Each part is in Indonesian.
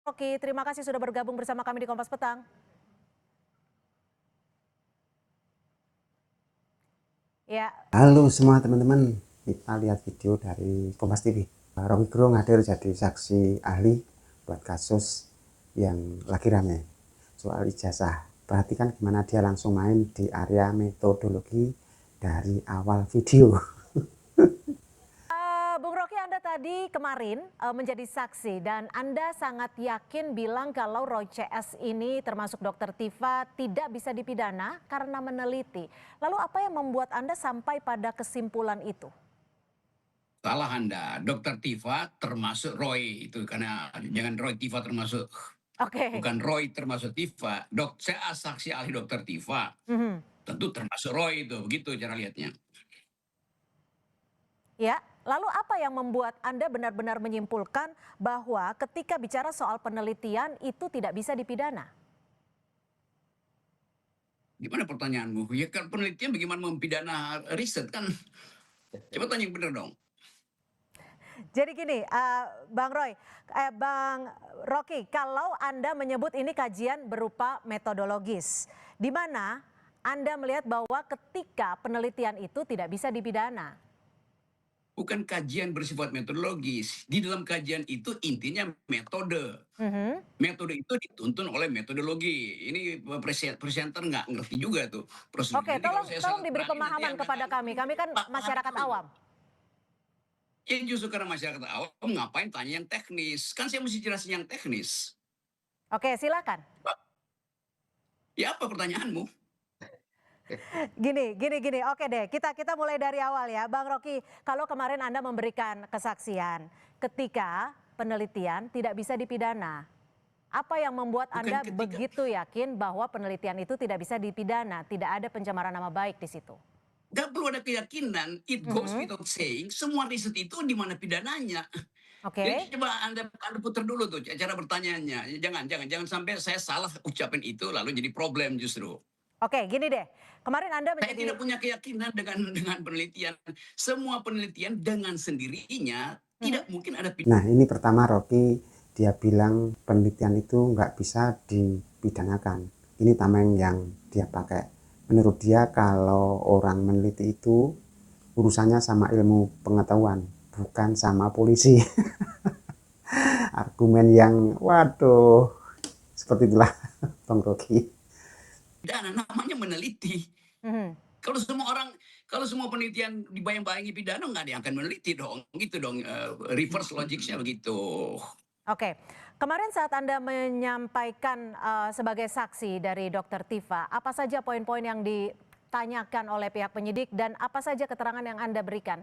Oke, terima kasih sudah bergabung bersama kami di Kompas Petang. Ya, Halo semua teman-teman, kita lihat video dari Kompas TV. Rocky Gerung hadir jadi saksi ahli buat kasus yang lagi rame soal ijazah. Perhatikan gimana dia langsung main di area metodologi dari awal video. Bung Rocky, Anda tadi kemarin menjadi saksi dan Anda sangat yakin bilang kalau Roy CS ini termasuk Dokter Tifa tidak bisa dipidana karena meneliti. Lalu apa yang membuat Anda sampai pada kesimpulan itu? Salah Anda, Dokter Tifa termasuk Roy itu karena jangan Roy Tifa termasuk Oke. bukan Roy termasuk Tifa. Saya saksi ahli Dokter Tifa, Mhm. tentu termasuk Roy itu, begitu cara lihatnya. Ya, lalu apa yang membuat Anda benar-benar menyimpulkan bahwa ketika bicara soal penelitian itu tidak bisa dipidana? Gimana pertanyaanmu? Ya kan penelitian bagaimana mempidana riset kan? Coba tanya yang benar dong. Jadi gini, Bang Rocky, kalau Anda menyebut ini kajian berupa metodologis, di mana Anda melihat bahwa ketika penelitian itu tidak bisa dipidana. Bukan kajian bersifat metodologis. Di dalam kajian itu intinya metode. Mhm. Metode itu dituntun oleh metodologi. Ini presenter nggak ngerti juga tuh prosedur. Oke, Jadi kalau tolong saya tolong salah diberi berani nanti pemahaman yang kepada kata, kami. Kami kan Pak pahami masyarakat dulu. awam. Ya justru karena masyarakat awam ngapain tanya yang teknis? Kan saya mesti jelasin yang teknis. Oke, silakan. Pak, ya apa pertanyaanmu? Gini. Oke deh, kita mulai dari awal ya, Bang Rocky. Kalau kemarin Anda memberikan kesaksian ketika penelitian tidak bisa dipidana, apa yang membuat Bukan Anda ketika, begitu yakin bahwa penelitian itu tidak bisa dipidana, tidak ada pencemaran nama baik di situ? nggak perlu ada keyakinan, it goes Mhm. without saying, semua riset itu di mana pidananya. Oke, Jadi coba Anda putar dulu tuh cara bertanyanya. Jangan sampai saya salah ucapin itu lalu jadi problem justru. oke, gini deh. Kemarin Anda Saya menjadi tidak punya keyakinan dengan penelitian. Semua penelitian dengan sendirinya Mhm. tidak mungkin ada Nah ini pertama Rocky dia bilang penelitian itu nggak bisa dipidanakan. Ini tameng yang dia pakai. Menurut dia kalau orang meneliti itu urusannya sama ilmu pengetahuan, bukan sama polisi. Argumen yang waduh seperti itulah Bang Rocky. pidana, namanya meneliti. Mhm. Kalau semua penelitian dibayang-bayangi pidana, nggak ada yang akan meneliti dong. Gitu dong, reverse logicnya begitu. Oke, kemarin saat Anda menyampaikan sebagai saksi dari Dokter Tifa, apa saja poin-poin yang ditanyakan oleh pihak penyidik dan apa saja keterangan yang Anda berikan?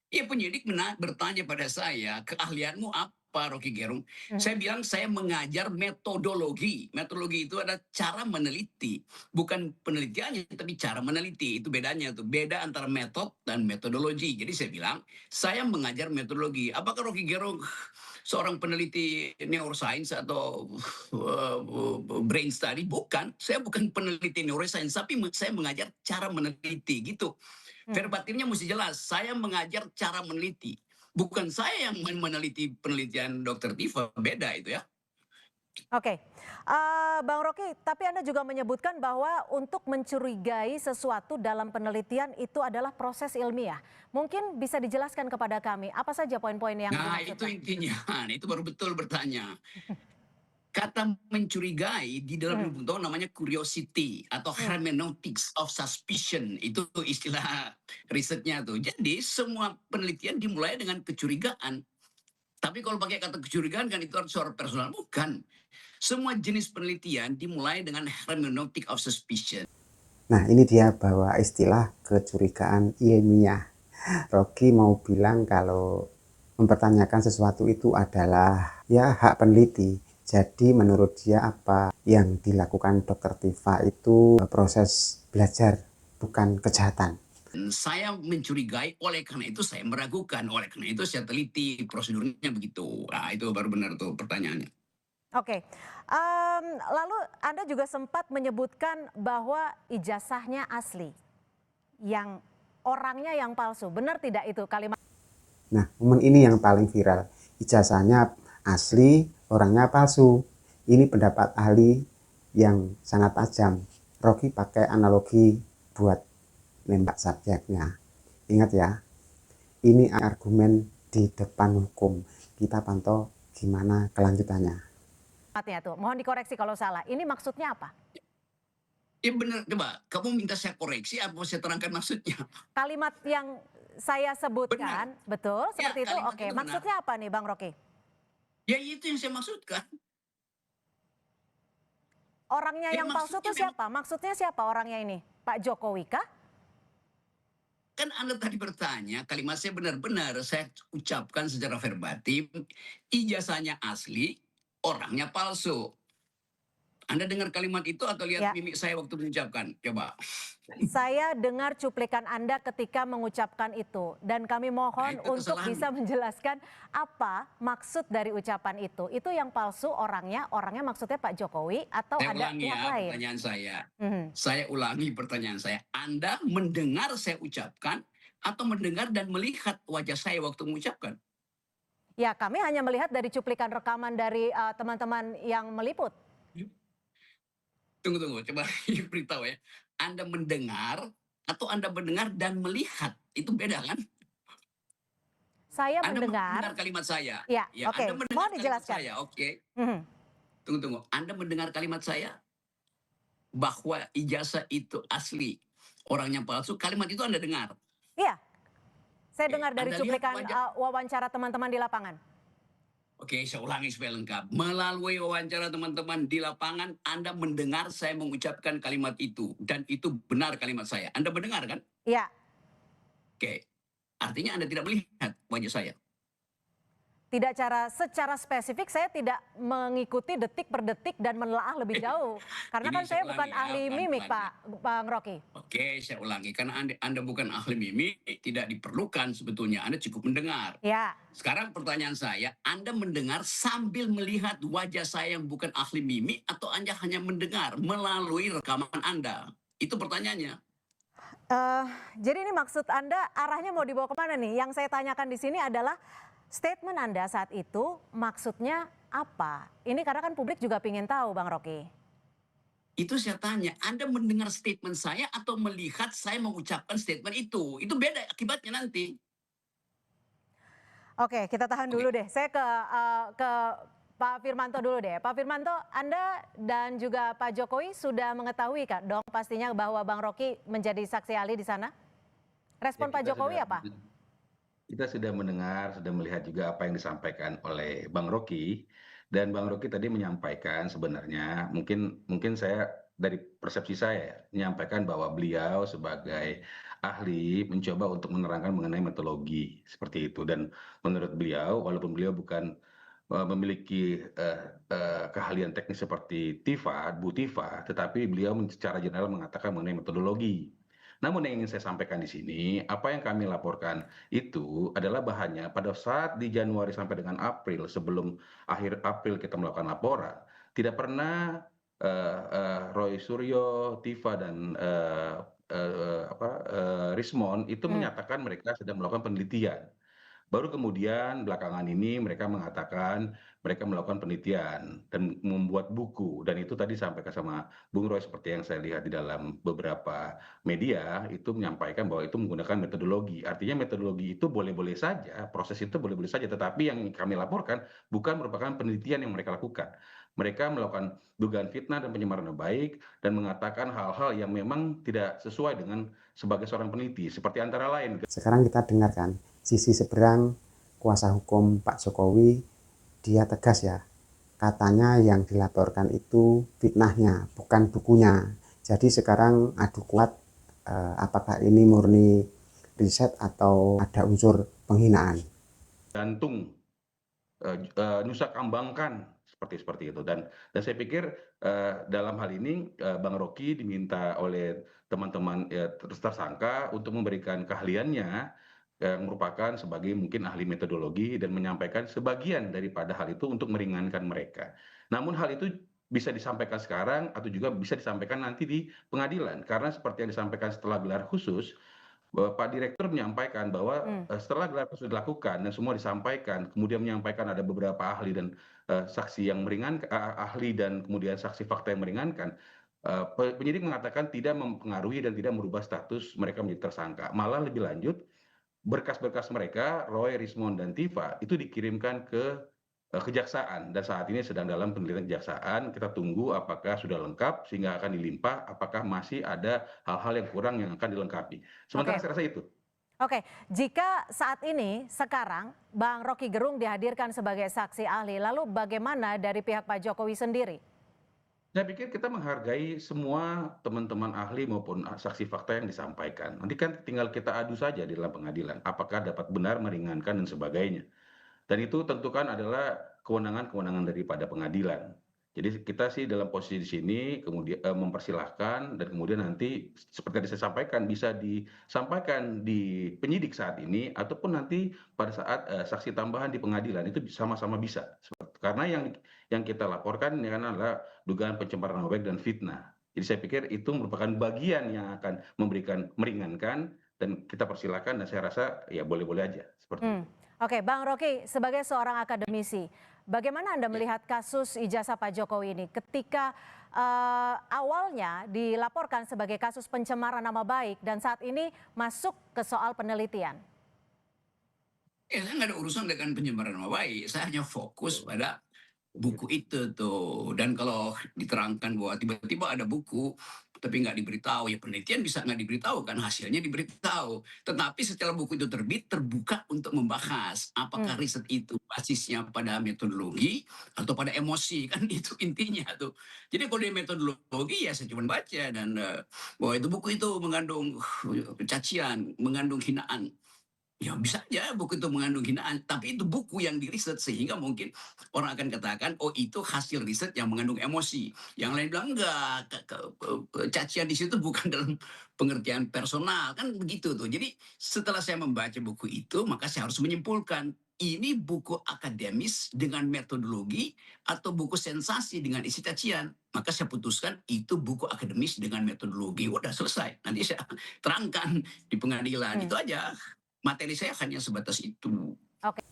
Ya penyidik bertanya pada saya, keahlianmu apa Rocky Gerung? Mhm. Saya bilang saya mengajar metodologi. Metodologi itu ada cara meneliti. Bukan penelitiannya, tapi cara meneliti. Itu bedanya tuh. Beda antara metode dan metodologi. Jadi saya bilang, saya mengajar metodologi. Apakah Rocky Gerung seorang peneliti neuroscience atau brain study? Bukan. Saya bukan peneliti neuroscience, tapi saya mengajar cara meneliti gitu. Mhm. Verbatimnya mesti jelas, saya mengajar cara meneliti. Bukan saya yang meneliti penelitian Dokter Tifa, beda itu ya. Oke, Bang Rocky, tapi Anda juga menyebutkan bahwa untuk mencurigai sesuatu dalam penelitian itu adalah proses ilmiah. Mungkin bisa dijelaskan kepada kami apa saja poin-poin yang Nah itu dimaksudkan? intinya, itu baru betul bertanya. Kata mencurigai di dalam Mhm. ilmu pengetahuan namanya curiosity atau Mhm. hermeneutics of suspicion. Itu istilah risetnya tuh. Jadi semua penelitian dimulai dengan kecurigaan. Tapi kalau pakai kata kecurigaan kan itu suara personal. Bukan. Semua jenis penelitian dimulai dengan hermeneutic of suspicion. Nah ini dia bawa istilah kecurigaan ilmiah. Rocky mau bilang kalau mempertanyakan sesuatu itu adalah ya hak peneliti. Jadi menurut dia apa yang dilakukan Dokter Tifa itu proses belajar, bukan kejahatan. Saya mencurigai, oleh karena itu saya meragukan, oleh karena itu saya teliti prosedurnya begitu. Nah, itu baru benar tuh pertanyaannya. Oke, lalu Anda juga sempat menyebutkan bahwa ijazahnya asli, yang orangnya yang palsu. Benar tidak itu kalimat? Nah momen ini yang paling viral. Ijazahnya asli, orangnya palsu. Ini pendapat ahli yang sangat tajam. Rocky pakai analogi buat nembak subjeknya. Ingat ya, ini argumen di depan hukum. Kita pantau gimana kelanjutannya. Tuh, mohon dikoreksi kalau salah. Ini maksudnya apa? Ya benar, coba kamu minta saya koreksi apa saya terangkan maksudnya? Kalimat yang saya sebutkan, betul Ya, seperti itu? kalimat Oke, itu benar. maksudnya apa nih Bang Rocky? Ya itu yang saya maksudkan. Orangnya Ya yang palsu maksudnya tuh memang siapa? Maksudnya siapa orangnya ini? Pak Jokowi kah? kan Anda tadi bertanya, kalimat saya benar-benar saya ucapkan secara verbatim, ijazahnya asli, orangnya palsu. Anda dengar kalimat itu atau lihat Ya, mimik saya waktu mengucapkan? Coba. saya dengar cuplikan Anda ketika mengucapkan itu. Dan kami Nah, mohon itu untuk kesalahannya. bisa menjelaskan apa maksud dari ucapan itu. Itu yang palsu orangnya maksudnya Pak Jokowi atau Saya ada ulangi pihak ya lain? pertanyaan saya. Mhm. Saya ulangi pertanyaan saya. Anda mendengar saya ucapkan atau mendengar dan melihat wajah saya waktu mengucapkan? Ya, kami hanya melihat dari cuplikan rekaman dari teman-teman yang meliput. Tunggu, coba beritahu ya. Anda mendengar atau Anda mendengar dan melihat, itu beda kan? Saya Anda mendengar mendengar, kalimat saya. ya, Ya, Anda oke, mendengar mohon kalimat dijelaskan. saya. Oke. Mhm. Tunggu. Anda mendengar kalimat saya bahwa ijazah itu asli, orangnya palsu. Kalimat itu Anda dengar. Iya, saya Oke. dengar dari Anda lihat cuplikan wajah. wawancara teman-teman di lapangan. Oke, saya ulangi supaya lengkap. Melalui wawancara teman-teman di lapangan, Anda mendengar saya mengucapkan kalimat itu. Dan itu benar kalimat saya. Anda mendengar kan? Iya, Oke. Artinya Anda tidak melihat wajah saya. tidak secara spesifik saya tidak mengikuti detik per detik dan menelaah lebih jauh. Karena Ini kan saya saya bukan ulangi ya, ahli mimik, pelan-pelan ya. Pak Bang Rocky. Oke, saya ulangi. Karena anda bukan ahli mimik, tidak diperlukan sebetulnya. Anda cukup mendengar. Ya, Sekarang pertanyaan saya, Anda mendengar sambil melihat wajah saya yang bukan ahli mimik atau Anda hanya mendengar melalui rekaman Anda? Itu pertanyaannya. eh, jadi ini maksud Anda arahnya mau dibawa kemana nih? Yang saya tanyakan di sini adalah statement Anda saat itu maksudnya apa? Ini karena kan publik juga ingin tahu, Bang Rocky. Itu saya tanya, Anda mendengar statement saya atau melihat saya mengucapkan statement itu? Itu beda akibatnya nanti. Oke, kita tahan Oke. dulu deh. Saya ke Pak Firmanto dulu deh. Pak Firmanto, Anda dan juga Pak Jokowi sudah mengetahui kan dong pastinya bahwa Bang Rocky menjadi saksi ahli di sana? Ya, Respon Pak Jokowi apa? kita sudah mendengar, sudah melihat juga apa yang disampaikan oleh Bang Rocky, dan Bang Rocky tadi menyampaikan sebenarnya mungkin mungkin saya dari persepsi saya menyampaikan bahwa beliau sebagai ahli mencoba untuk menerangkan mengenai metodologi seperti itu, dan menurut beliau walaupun beliau bukan memiliki keahlian teknis seperti Bu Tifa, tetapi beliau secara general mengatakan mengenai metodologi. Namun yang ingin saya sampaikan di sini, apa yang kami laporkan itu adalah bahannya pada saat di Januari sampai dengan April, sebelum akhir April kita melakukan laporan, tidak pernah Roy Suryo, Tifa dan Rismon itu Hmm. menyatakan mereka sedang melakukan penelitian. Baru kemudian belakangan ini mereka mengatakan mereka melakukan penelitian dan membuat buku, dan itu tadi sampaikan sama Bung Roy seperti yang saya lihat di dalam beberapa media itu menyampaikan bahwa itu menggunakan metodologi. Artinya metodologi itu boleh-boleh saja, proses itu boleh-boleh saja, tetapi yang kami laporkan bukan merupakan penelitian yang mereka lakukan. Mereka melakukan dugaan fitnah dan pencemaran nama baik dan mengatakan hal-hal yang memang tidak sesuai dengan sebagai seorang peneliti, seperti antara lain. Sekarang kita dengarkan sisi seberang kuasa hukum Pak Jokowi. Dia tegas ya, katanya yang dilaporkan itu fitnahnya, bukan bukunya. Jadi sekarang adu kuat, apakah ini murni riset atau ada unsur penghinaan. Gantung, Nusa Kambangkan, seperti itu, dan saya pikir dalam hal ini Bang Rocky diminta oleh teman-teman tersangka untuk memberikan keahliannya yang merupakan sebagai mungkin ahli metodologi dan menyampaikan sebagian daripada hal itu untuk meringankan mereka. Namun hal itu bisa disampaikan sekarang atau juga bisa disampaikan nanti di pengadilan, karena seperti yang disampaikan setelah gelar khusus, Pak Direktur menyampaikan bahwa Hmm. setelah gelar khusus dilakukan dan semua disampaikan, kemudian menyampaikan ada beberapa ahli dan saksi yang meringankan, ahli dan kemudian saksi fakta yang meringankan, penyidik mengatakan tidak mempengaruhi dan tidak merubah status mereka menjadi tersangka. Malah lebih lanjut, berkas-berkas mereka, Roy, Rismond, dan Tifa itu dikirimkan ke kejaksaan dan saat ini sedang dalam penelitian kejaksaan. Kita tunggu apakah sudah lengkap sehingga akan dilimpah, apakah masih ada hal-hal yang kurang yang akan dilengkapi. Sementara Oke. saya rasa itu. Oke, jika saat ini sekarang Bang Rocky Gerung dihadirkan sebagai saksi ahli, lalu bagaimana dari pihak Pak Jokowi sendiri? Saya pikir kita menghargai semua teman-teman ahli maupun saksi fakta yang disampaikan. Nanti kan tinggal kita adu saja di dalam pengadilan, apakah dapat benar, meringankan, dan sebagainya. Dan itu tentu kan adalah kewenangan-kewenangan daripada pengadilan. Jadi kita sih dalam posisi di sini kemudian mempersilahkan dan kemudian nanti seperti yang saya sampaikan bisa disampaikan di penyidik saat ini ataupun nanti pada saat saksi tambahan di pengadilan itu sama-sama bisa. Karena yang kita laporkan ini kan adalah dugaan pencemaran nama baik dan fitnah. Jadi saya pikir itu merupakan bagian yang akan memberikan meringankan dan kita persilahkan dan saya rasa ya boleh-boleh aja seperti itu. Oke, Bang Rocky, sebagai seorang akademisi, bagaimana Anda Ya. melihat kasus ijazah Pak Jokowi ini ketika awalnya dilaporkan sebagai kasus pencemaran nama baik dan saat ini masuk ke soal penelitian? Saya nggak ada urusan dengan pencemaran nama baik. Saya hanya fokus pada buku itu tuh. Dan kalau diterangkan bahwa tiba-tiba ada buku, tapi nggak diberitahu, ya penelitian bisa nggak diberitahu kan, hasilnya diberitahu. Tetapi setelah buku itu terbit, terbuka untuk membahas apakah Hmm. riset itu basisnya pada metodologi atau pada emosi, kan itu intinya tuh. Jadi kalau dia metodologi ya saya cuma baca dan bahwa itu buku itu mengandung cacian, mengandung hinaan. Ya bisa aja buku itu mengandung hinaan, tapi itu buku yang diriset sehingga mungkin orang akan katakan, oh itu hasil riset yang mengandung emosi. Yang lain bilang enggak, cacian di situ bukan dalam pengertian personal, kan begitu tuh. Jadi setelah saya membaca buku itu, maka saya harus menyimpulkan, ini buku akademis dengan metodologi atau buku sensasi dengan isi cacian. Maka saya putuskan itu buku akademis dengan metodologi. Udah selesai. Nanti saya terangkan di pengadilan. Hmm. Itu aja. Materi saya hanya sebatas itu.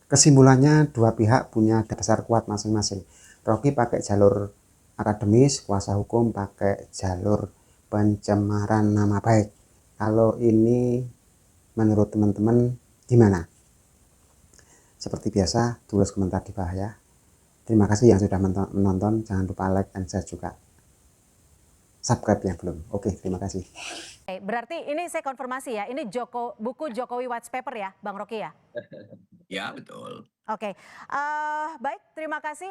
Kesimpulannya dua pihak punya dasar kuat masing-masing. Rocky pakai jalur akademis, kuasa hukum pakai jalur pencemaran nama baik. Kalau ini menurut teman-teman gimana? Seperti biasa, tulis komentar di bawah ya. Terima kasih yang sudah menonton. Jangan lupa like dan share juga. Subscribe yang belum. Oke, terima kasih. Oke, berarti ini saya konfirmasi ya, ini buku Jokowi White Paper ya, Bang Rocky ya? Ya, betul. Oke, baik terima kasih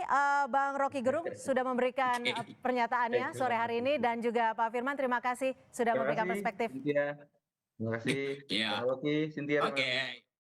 Bang Rocky Gerung sudah memberikan pernyataannya sore hari ini dan juga Pak Firman terima kasih sudah Terima memberikan kasih, perspektif. Cynthia. Terima kasih, Ya. Pak Rocky, Cynthia. Terima kasih. Oke.